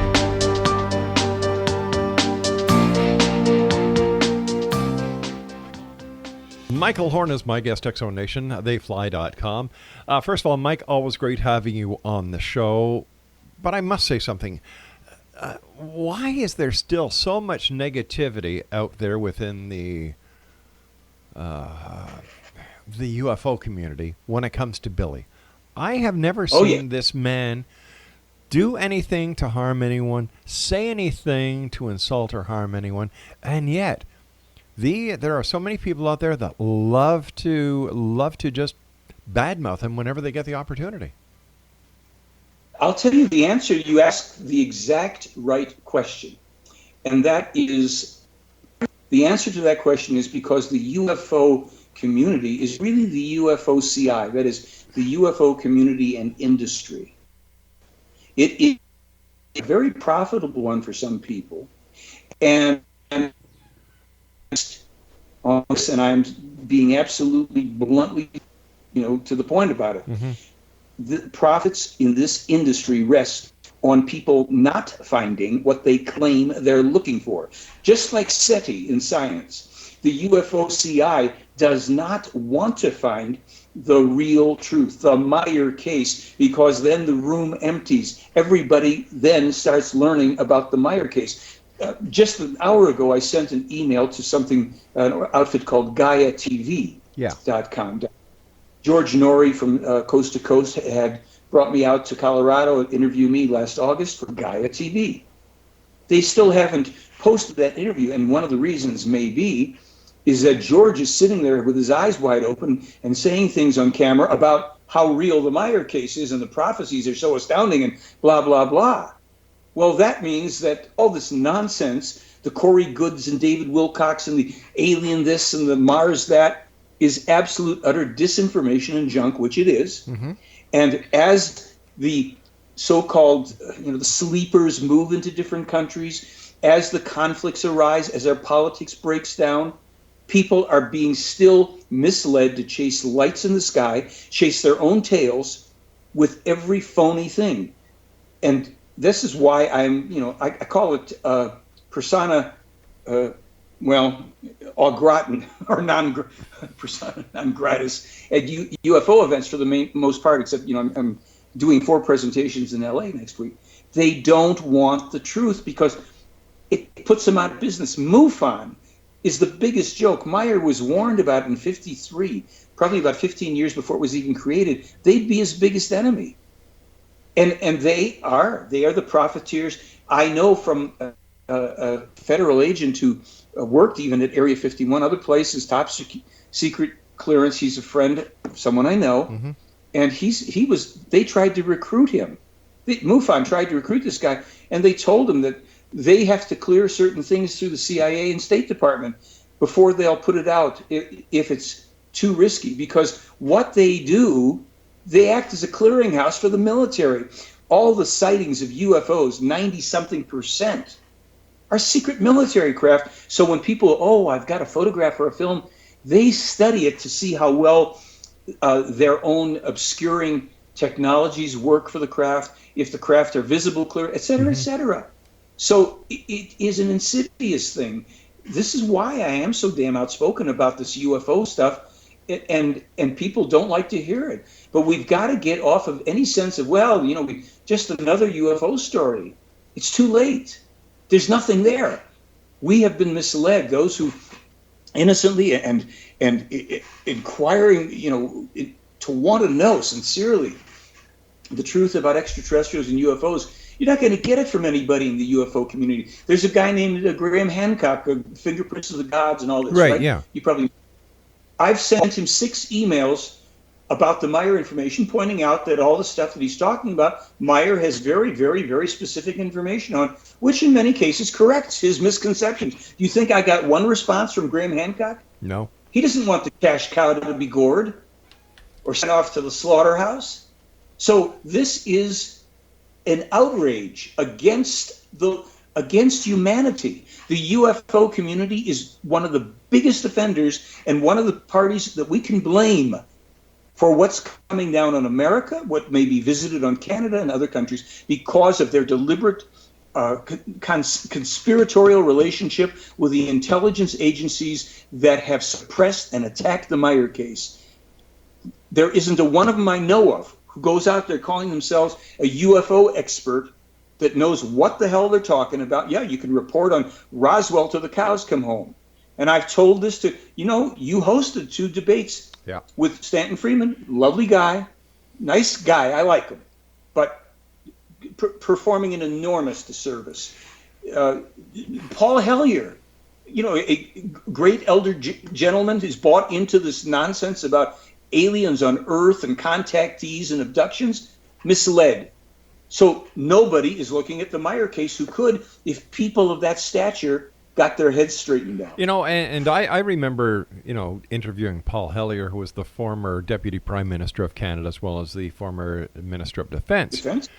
Michael Horn is my guest, Exonation, theyfly.com. First of all, Mike, always great having you on the show. But I must say something. Why is there still so much negativity out there within the UFO community when it comes to Billy? I have never seen this man do anything to harm anyone, say anything to insult or harm anyone, and yet there are so many people out there that love to just badmouth him whenever they get the opportunity. I'll tell you the answer. You asked the exact right question. And that is, the answer to that question is because the UFO community is really the UFO-CI, that is, the UFO community and industry. It is a very profitable one for some people. And I'm being absolutely bluntly, to the point about it. Mm-hmm. The profits in this industry rest on people not finding what they claim they're looking for. Just like SETI in science, the UFO-CI does not want to find the real truth, the Meirs case, because then the room empties. Everybody then starts learning about the Meirs case. Just an hour ago, I sent an email to an outfit called GaiaTV.com. George Norrie from Coast to Coast had brought me out to Colorado and interviewed me last August for Gaia TV. they still haven't posted that interview. And one of the reasons may be is that George is sitting there with his eyes wide open and saying things on camera about how real the Meirs case is and the prophecies are so astounding and blah, blah, blah. Well, that means that all this nonsense, the Corey Goods and David Wilcox and the alien this and the Mars that, is absolute utter disinformation and junk, which it is. Mm-hmm. And as the so-called, the sleepers move into different countries, as the conflicts arise, as our politics breaks down, people are being still misled to chase lights in the sky, chase their own tails with every phony thing. And this is why I call it persona, au gratin, or persona non gratis at UFO events for the most part, except, I'm doing 4 presentations in LA next week. They don't want the truth because it puts them out of business. MUFON is the biggest joke. Meirs was warned about in 1953, probably about 15 years before it was even created. They'd be his biggest enemy. And they are the profiteers. I know from a federal agent who worked even at Area 51, other places, top secret clearance. He's a friend of someone I know. Mm-hmm. And they tried to recruit him. MUFON tried to recruit this guy, and they told him that they have to clear certain things through the CIA and State Department before they'll put it out if it's too risky. Because what they do, they act as a clearinghouse for the military. All the sightings of UFOs, 90-something%, are secret military craft. So when people, I've got a photograph or a film, they study it to see how well their own obscuring technologies work for the craft, if the craft are visible, clear, et cetera, et cetera. So it is an insidious thing. This is why I am so damn outspoken about this UFO stuff, and people don't like to hear it. But we've got to get off of any sense of, just another UFO story. It's too late. There's nothing there. We have been misled. Those who innocently and inquiring, to want to know sincerely the truth about extraterrestrials and UFOs, you're not going to get it from anybody in the UFO community. There's a guy named Graham Hancock, Fingerprints of the Gods and all this, right? Yeah. I've sent him 6 emails about the Meirs information, pointing out that all the stuff that he's talking about, Meirs has very, very, very specific information on, which in many cases corrects his misconceptions. Do you think I got one response from Graham Hancock? No. He doesn't want the cash cow to be gored or sent off to the slaughterhouse. So this is an outrage against humanity. The UFO community is one of the biggest offenders and one of the parties that we can blame for what's coming down on America, what may be visited on Canada and other countries, because of their deliberate conspiratorial relationship with the intelligence agencies that have suppressed and attacked the Meirs case. There isn't a one of them I know of who goes out there calling themselves a UFO expert that knows what the hell they're talking about. Yeah, you can report on Roswell till the cows come home. And I've told this to, you hosted 2 debates with Stanton Friedman, lovely guy, nice guy, I like him, but performing an enormous disservice. Paul Hellyer, a great elder gentleman who's bought into this nonsense about aliens on Earth and contactees and abductions, misled. So nobody is looking at the Meirs case who could, if people of that stature got their heads straightened out. And I remember, interviewing Paul Hellyer, who was the former Deputy Prime Minister of Canada, as well as the former Minister of Defense.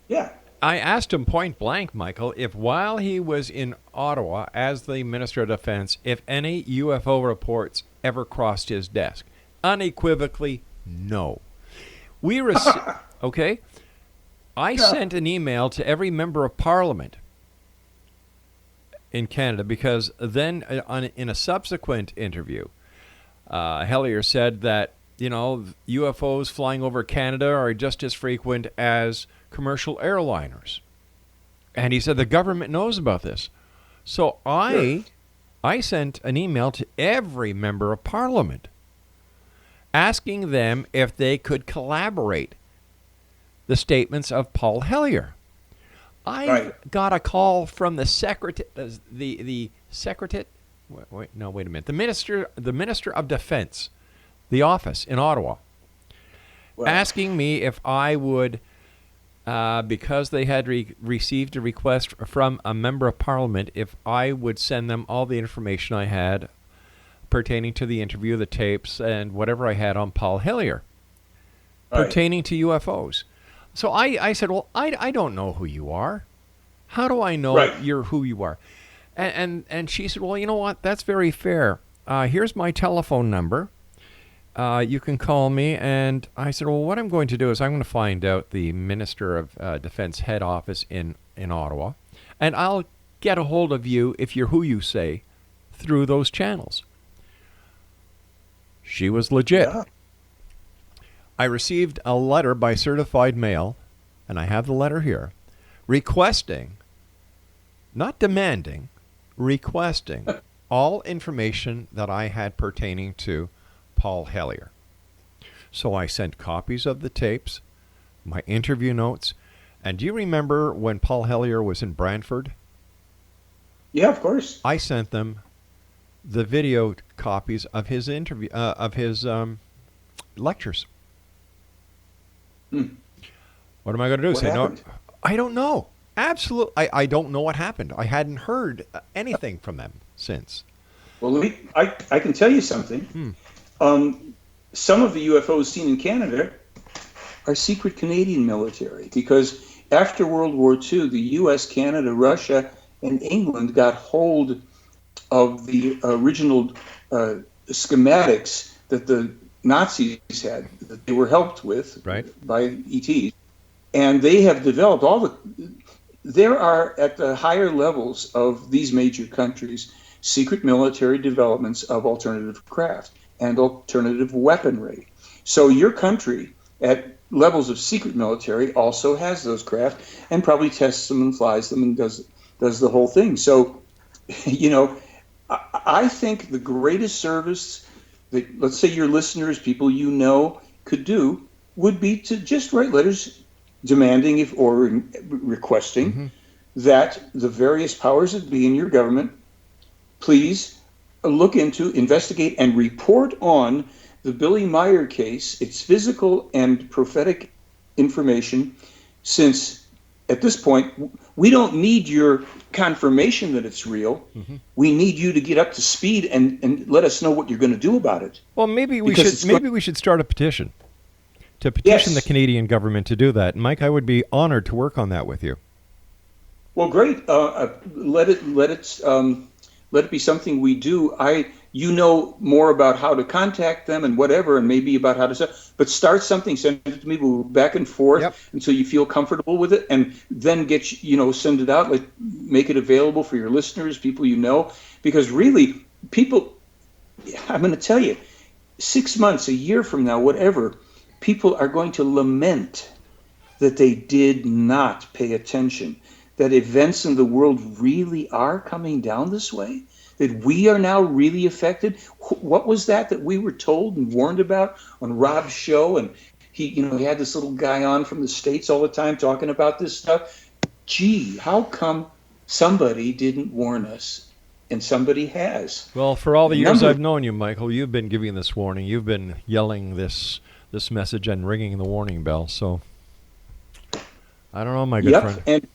Yeah. I asked him point blank, Michael, if while he was in Ottawa as the Minister of Defense, if any UFO reports ever crossed his desk. Unequivocally, no. Okay? I sent an email to every member of Parliament in Canada, because then in a subsequent interview, Hellyer said that, UFOs flying over Canada are just as frequent as commercial airliners. And he said the government knows about this. So I sent an email to every member of Parliament asking them if they could collaborate the statements of Paul Hellyer. I got a call from the secretary, the minister of defense, the office in Ottawa, asking me if I would, because they had received a request from a member of parliament, if I would send them all the information I had pertaining to the interview, the tapes, and whatever I had on Paul Hellyer pertaining to UFOs. So I said, well, I don't know who you are. How do I know you're who you are? And she said, well, you know what? That's very fair. Here's my telephone number. You can call me. And I said, well, what I'm going to do is I'm going to find out the Minister of Defense head office in Ottawa, and I'll get a hold of you, if you're who you say, through those channels. She was legit. Yeah. I received a letter by certified mail, and I have the letter here, requesting, not demanding, requesting all information that I had pertaining to Paul Hellyer. So I sent copies of the tapes, my interview notes, and do you remember when Paul Hellyer was in Brantford? Yeah, of course. I sent them the video copies of his interview, of his lectures. What am I going to do? Say no? I don't know. Absolutely, I don't know what happened. I hadn't heard anything from them since. Well, I can tell you something. Some of the UFOs seen in Canada are secret Canadian military, because after World War II, the U.S., Canada, Russia, and England got hold of the original schematics that the Nazis had, that they were helped with by ETs, and they have developed there are at the higher levels of these major countries secret military developments of alternative craft and alternative weaponry. So your country at levels of secret military also has those craft and probably tests them and flies them and does the whole thing. So, I think the greatest service that, let's say, your listeners, people you know, could do would be to just write letters demanding or requesting that the various powers that be in your government please look into, investigate, and report on the Billy Meirs case, its physical and prophetic information, since at this point we don't need your confirmation that it's real. We need you to get up to speed and let us know what you're going to do about it. Well, maybe we should start a petition to petition the Canadian government to do that. Mike, I would be honored to work on that with you. Well, great. Let it be something we do. You know more about how to contact them and whatever, and maybe about how to but start something, send it to me, we'll back and forth until you feel comfortable with it, and then send it out, make it available for your listeners, people you know, because really, I'm going to tell you, 6 months, a year from now, whatever, people are going to lament that they did not pay attention, that events in the world really are coming down this way, that we are now really affected. What was that we were told and warned about on Rob's show? And he had this little guy on from the States all the time talking about this stuff. Gee, how come somebody didn't warn us? And somebody has. Well, for all the years I've known you, Michael, you've been giving this warning. You've been yelling this message and ringing the warning bell. So I don't know, my good friend. And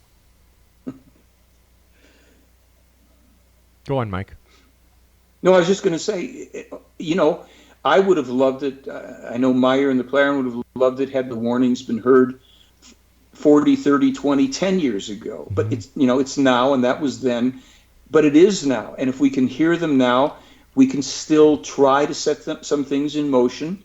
go on, Mike. No, I was just going to say, I would have loved it. I know Meirs and the Clarion would have loved it had the warnings been heard 40, 30, 20, 10 years ago. But it's now, and that was then. But it is now. And if we can hear them now, we can still try to set some things in motion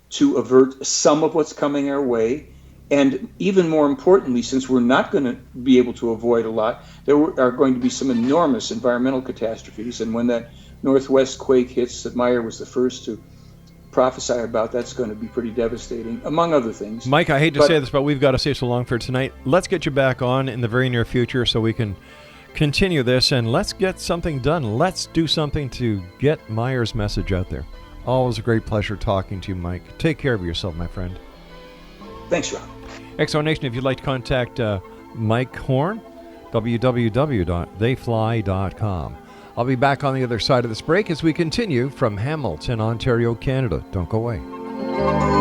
to avert some of what's coming our way. And even more importantly, since we're not going to be able to avoid a lot, there are going to be some enormous environmental catastrophes. And when that Northwest quake hits that Meirs was the first to prophesy about, that's going to be pretty devastating, among other things. Mike, I hate to say this, but we've got to say so long for tonight. Let's get you back on in the very near future so we can continue this, and let's get something done. Let's do something to get Meirs' message out there. Always a great pleasure talking to you, Mike. Take care of yourself, my friend. Thanks, Rob. X-Zone Nation, if you'd like to contact Mike Horn, www.theyfly.com. I'll be back on the other side of this break as we continue from Hamilton, Ontario, Canada. Don't go away.